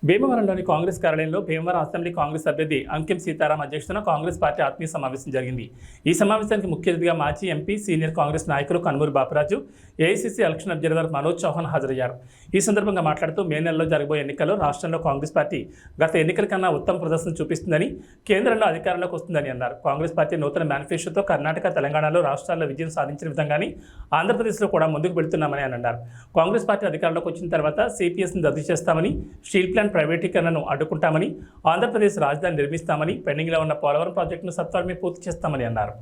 భీమవరంలోని కాంగ్రెస్ కార్యాలయంలో భీమవరం అసెంబ్లీ కాంగ్రెస్ అభ్యర్థి అంకిం సీతారాం అధ్యక్షతన కాంగ్రెస్ పార్టీ ఆత్మీయ సమావేశం జరిగింది. ఈ సమావేశానికి ముఖ్య అతిథిగా మాజీ ఎంపీ, సీనియర్ కాంగ్రెస్ నాయకులు Kanumuri Baparaju, AICC election observer Manoj Chauhan హాజరయ్యారు. ఈ సందర్భంగా మాట్లాడుతూ మే నెలలో జరగబోయే ఎన్నికల్లో రాష్ట్రంలో కాంగ్రెస్ పార్టీ గత ఎన్నికల కన్నా ఉత్తమ ప్రదర్శన చూపిస్తుందని, కేంద్రంలో అధికారంలోకి వస్తుందని అన్నారు. కాంగ్రెస్ పార్టీ నూతన మేనిఫెస్టోతో కర్ణాటక, తెలంగాణలో రాష్ట్రాల్లో విజయం సాధించిన విధంగానే ఆంధ్రప్రదేశ్లో కూడా ముందుకు వెళుతున్నామని అన్నారు. కాంగ్రెస్ పార్టీ అధికారంలోకి వచ్చిన తర్వాత సిపిఎస్ని రద్దు చేస్తామని, స్టీల్ ప్లాంట్ ప్రైవేటీకరణను అడ్డుకుంటామని, ఆంధ్రప్రదేశ్ రాజధాని నిర్మిస్తామని, పెండింగ్లో ఉన్న పోలవరం ప్రాజెక్టును సత్వరమే పూర్తి చేస్తామని అన్నారు.